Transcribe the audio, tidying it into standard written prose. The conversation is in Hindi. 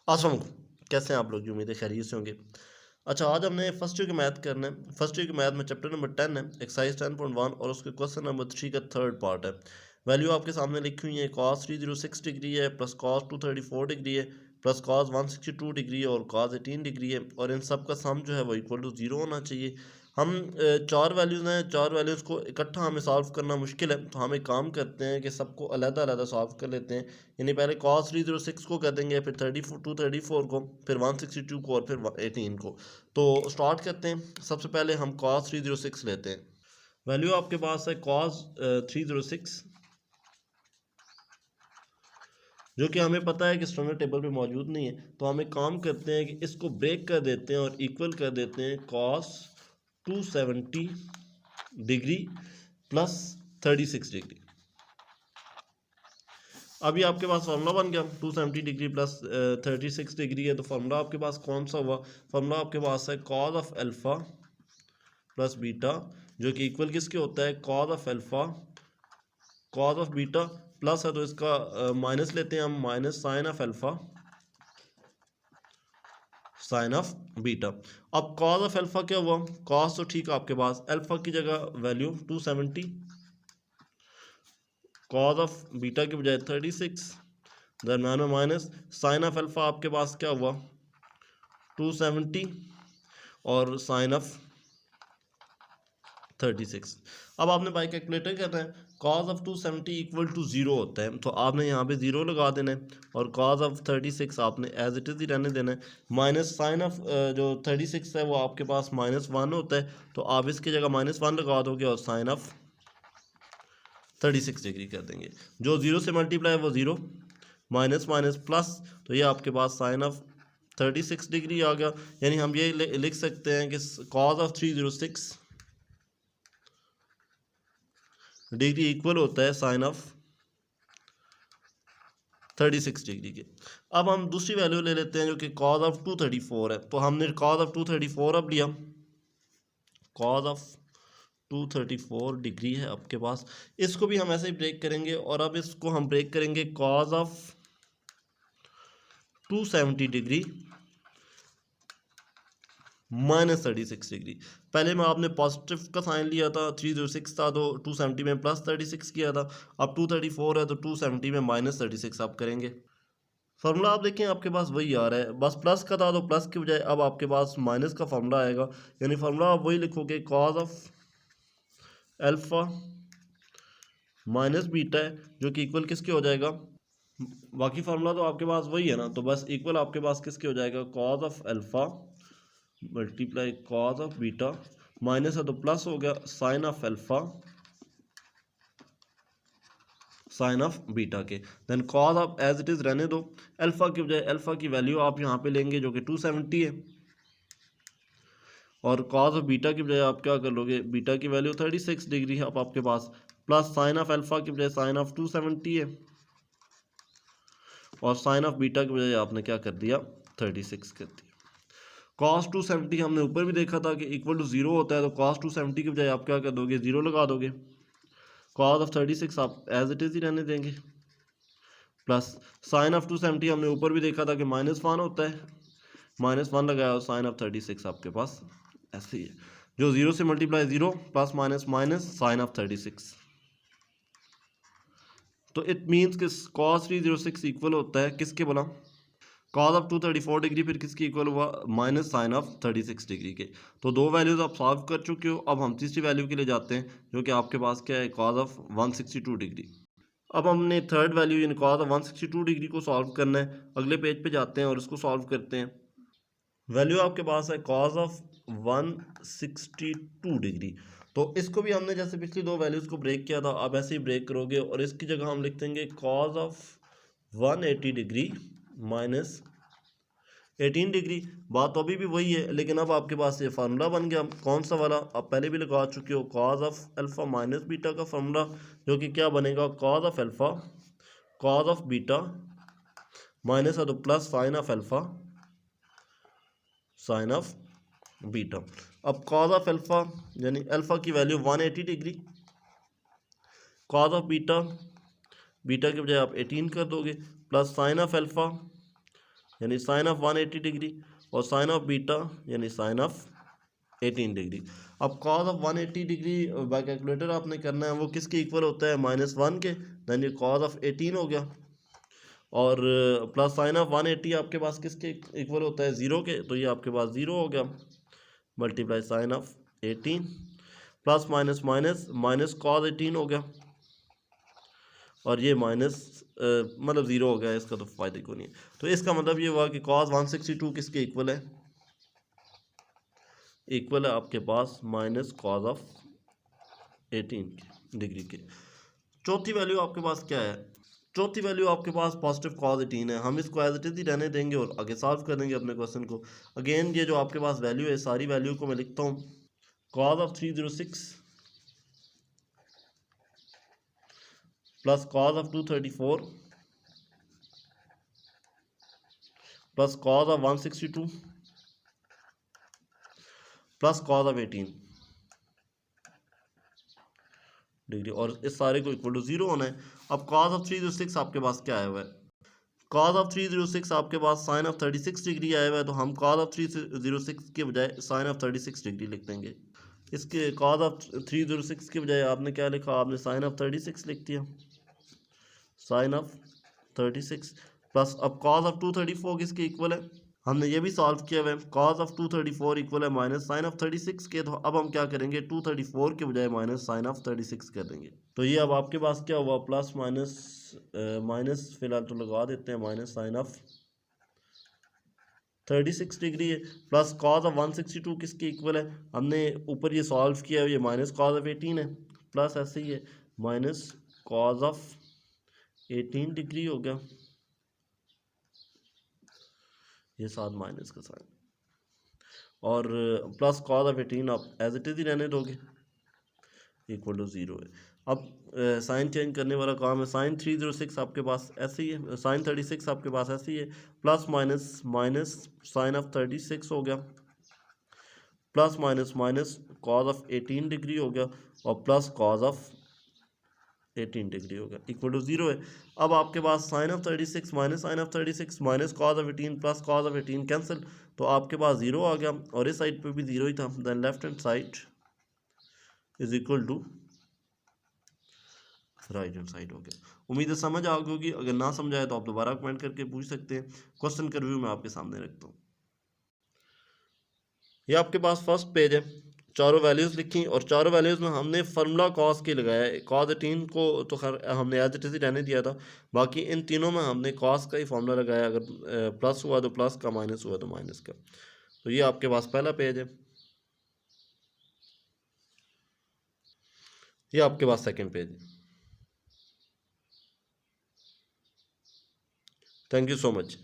अस्सलाम वालेकुम। कैसे हैं आप लोग? उम्मीद है खैरियत से होंगे। अच्छा, आज हमने फर्स्ट ईयर की मैथ करना है। फर्स्ट ईयर की मैथ में चैप्टर नंबर 10 है, एक्सरसाइज 10.1 और उसके क्वेश्चन नंबर 3 का थर्ड पार्ट है। वैल्यू आपके सामने लिखी हुई है। cos 306 डिग्री है, प्लस cos 234 डिग्री है, प्लस cos 162 डिग्री है और cos 18 डिग्री है, और इन सब का सम जो है वो इक्वल टू 0 होना चाहिए। हम चार वैल्यूज़ हैं, चार वैल्यूज़ को इकट्ठा हमें सॉल्व करना मुश्किल है, तो हम एक काम करते हैं कि सबको अलग अलग सॉल्व कर लेते हैं। यानी पहले cos 306 को कर देंगे, फिर 234 को, फिर 162 को और फिर 18 को। तो स्टार्ट करते हैं। सबसे पहले हम cos 306 लेते हैं। वैल्यू आपके पास है cos 306, जो कि हमें पता है कि स्टैंडर्ड टेबल पे मौजूद नहीं है। तो हम एक काम करते हैं कि इसको ब्रेक कर देते हैं और इक्वल कर देते हैं cos 270 डिग्री प्लस 36 डिग्री। अभी आपके पास फार्मूला बन गया। 270 डिग्री प्लस 36 डिग्री है, तो फार्मूला आपके पास कौन सा हुआ? फार्मूला आपके पास है cos of alpha plus beta, जो कि इक्वल किसके होता है? Cos of alpha cos of beta, plus है तो इसका माइनस लेते हैं हम, minus sine of alpha sine of beta. अब कॉज ऑफ अल्फा क्या हुआ? कॉस तो ठीक है आपके पास, अल्फा की जगह वैल्यू 270, कॉज ऑफ बीटा की बजाय 36, दरम्यान में माइनस साइन ऑफ अल्फा आपके पास क्या हुआ? 270 और साइन ऑफ 36। अब आपने बाई कैलकुलेटर करना है। कॉज ऑफ 270 इक्वल टू 0 होता है, तो आपने यहाँ पे 0 लगा देना है, और कॉज ऑफ 36 आपने एज इट इज़ ही रहने देना है। माइनस साइन ऑफ जो 36 है वो आपके पास -1 होता है, तो आप इसकी जगह -1 लगा दोगे और साइन ऑफ 36 डिग्री कर देंगे। जो 0 से मल्टीप्लाई वो 0, माइनस माइनस प्लस, तो ये आपके पास साइन ऑफ 36 डिग्री आ गया। यानी हम ये लिख सकते हैं कि कॉज ऑफ 306 डिग्री इक्वल होता है साइन ऑफ 36 डिग्री के। अब हम दूसरी वैल्यू ले लेते हैं जो कि कॉज ऑफ 234 है। तो हमने कॉज ऑफ 234 अब लिया, कॉज ऑफ 234 डिग्री है आपके पास। इसको भी हम ऐसे ही ब्रेक करेंगे, और अब इसको हम ब्रेक करेंगे कॉज ऑफ 270 डिग्री -36 डिग्री। पहले में आपने पॉजिटिव का साइन लिया था, 306 था तो 270 में प्लस 36 किया था। अब 234 है तो 270 में -36 आप करेंगे। फार्मूला आप देखें आपके पास वही आ रहा है, बस प्लस का था तो प्लस की बजाय अब आपके पास माइनस का फार्मूला आएगा। यानी फार्मूला आप वही लिखोगे, cause of alpha minus beta है, जो कि इक्वल किसके हो जाएगा? बाकी फार्मूला तो आपके पास वही है ना, तो बस इक्वल आपके पास किसके हो जाएगा? Cos of alpha multiply cos of beta, minus है तो प्लस हो गया sine of alpha sine of beta के। देन कॉज आप एज इट इज रहने दो, अल्फा की बजाय अल्फा की वैल्यू आप यहाँ पे लेंगे जो कि 270 है, और कॉज ऑफ बीटा की बजाय आप क्या कर लोगे? बीटा की वैल्यू 36 डिग्री है अब आपके पास, प्लस साइन ऑफ अल्फा की बजाय साइन ऑफ 270 है, और साइन ऑफ बीटा की बजाय आपने क्या कर दिया? 36 कर दिया। कॉस 270 हमने ऊपर भी देखा था कि इक्वल टू 0 होता है, तो कॉस 270 की बजाय आप क्या कर दोगे? 0 लगा दोगे। कॉस ऑफ 36 आप एज इट इज ही रहने देंगे, प्लस साइन ऑफ 270 हमने ऊपर भी देखा था कि -1 होता है, -1 लगाया और साइन ऑफ 36 आपके पास ऐसे ही है। जो 0 से multiply 0, plus minus minus sine of 36। तो इट मीन्स कि कॉस 306 इक्वल होता है किसके बोला? कॉज ऑफ 234 डिग्री, फिर किसकी इक्वल हुआ? माइनस साइन ऑफ 36 डिग्री के। तो दो वैल्यूज आप सॉल्व कर चुके हो। अब हम तीसरी वैल्यू के लिए जाते हैं, जो कि आपके पास क्या है? Cos of 162 degree. अब हमने थर्ड वैल्यू यानी कॉज ऑफ 162 डिग्री को सॉल्व करना है। अगले पेज पे जाते हैं और इसको सॉल्व करते हैं। वैल्यू आपके पास है कॉज ऑफ 162 डिग्री। तो इसको भी हमने जैसे पिछली दो वैल्यूज़ को ब्रेक किया था, अब ऐसे ही ब्रेक करोगे, और इसकी जगह हम लिख देंगे cause of 180 degree minus 18 degree. बात तो अभी भी वही है, लेकिन अब आपके पास ये फार्मूला बन गया। कौन सा वाला? आप पहले भी लगा चुके हो, cause of alpha minus beta का फार्मूला, जो कि क्या बनेगा? Cause of alpha cos of beta minus है तो plus sign of alpha sine of beta. अब कॉज ऑफ अल्फा यानी अल्फा की value 180 degree, cause of beta beta के बजाय आप 18 कर दोगे, प्लस साइन ऑफ अल्फा यानी साइन ऑफ 180 डिग्री, और साइन ऑफ बीटा यानी साइन ऑफ 18 डिग्री। अब cos of 180 degree by calculator आपने करना है, वो किसके इक्वल होता है, -1 के, देन ये कॉस ऑफ 18 हो गया, और प्लस साइन ऑफ 180 आपके पास किसके इक्वल होता है, 0 के, तो ये आपके पास 0 हो गया, multiply sine of 18 plus minus minus minus cos 18 हो गया, और ये माइनस मतलब 0 हो गया, इसका तो फायदे को नहीं है। तो इसका मतलब ये हुआ कि कॉस 162 किसके इक्वल है, इक्वल है आपके पास माइनस कॉस ऑफ 18 डिग्री के। चौथी वैल्यू आपके पास क्या है, चौथी वैल्यू आपके पास पॉजिटिव कॉस 18 है। हम इसको एज इट इज ही रहने देंगे और आगे सॉल्व कर देंगे अपने क्वेश्चन को। अगेन ये जो आपके पास वैल्यू है, सारी वैल्यू को मैं लिखता हूँ, cos of 306 plus cos of 234 plus cos of 162 plus cos of 18 degree, और इस सारे को इक्वल टू 0 होना है। अब कॉस ऑफ 306 आपके पास क्या आया हुआ है, कॉस ऑफ 306 आपके पास साइन ऑफ 36 डिग्री आया हुआ है, तो हम कॉस ऑफ 306 के बजाय साइन ऑफ 36 डिग्री लिख देंगे। इसके कॉस ऑफ 306 के बजाय आपने क्या लिखा, आपने साइन ऑफ 36 लिख दिया, साइन ऑफ 36 प्लस, अब कॉस ऑफ 234 किसके इक्वल है, हमने ये भी सॉल्व किया हुआ है, कॉस ऑफ 234 इक्वल है माइनस साइन ऑफ 36 के, तो अब हम क्या करेंगे, 234 के बजाय माइनस साइन ऑफ 36 कर देंगे। तो ये अब आपके पास क्या हुआ, प्लस माइनस माइनस फिलहाल तो लगा देते हैं, माइनस साइन ऑफ 36 डिग्री है, प्लस कॉस ऑफ 162 किसके इक्वल है, हमने ऊपर ये सॉल्व किया है, ये माइनस कॉस ऑफ 18 है, प्लस ऐसे ही है माइनस कॉस ऑफ 18 डिग्री हो गया, ये साथ माइनस का साइन, और प्लस कॉस ऑफ 18 आप एज इट इज ही रहने दोगे, इक्वल टू 0 है। अब साइन चेंज करने वाला काम है, साइन 306 आपके पास ऐसे ही है, साइन 36 आपके पास ऐसे ही है, plus minus minus sine of 36 हो गया, plus minus minus cos of 18 degree हो गया, और प्लस कॉस ऑफ 18 डिग्री हो गया, इक्वल टू 0 है। अब आपके पास sine of 36 minus sine of 36 minus cos of 18 plus cos of 18 cancel, तो आपके पास 0 आ गया, और इस साइड पे भी 0 ही था, then left hand side is equal to right hand side हो गया। उम्मीद है समझ आ गई होगी, अगर ना समझ आए तो आप दोबारा कमेंट करके पूछ सकते हैं। क्वेश्चन का रिव्यू मैं आपके सामने रखता हूँ। ये आपके पास फर्स्ट पेज है, चारों वैल्यूज़ लिखी, और चारों वैल्यूज़ में हमने फार्मूला कॉस के लगाया है। कॉस 18 को तो खैर हमने एज इट इज ही रहने दिया था, बाकी इन तीनों में हमने कॉस का ही फार्मूला लगाया, अगर प्लस हुआ तो प्लस का, माइनस हुआ तो माइनस का। तो ये आपके पास पहला पेज है, ये आपके पास सेकंड पेज है। Thank you so much.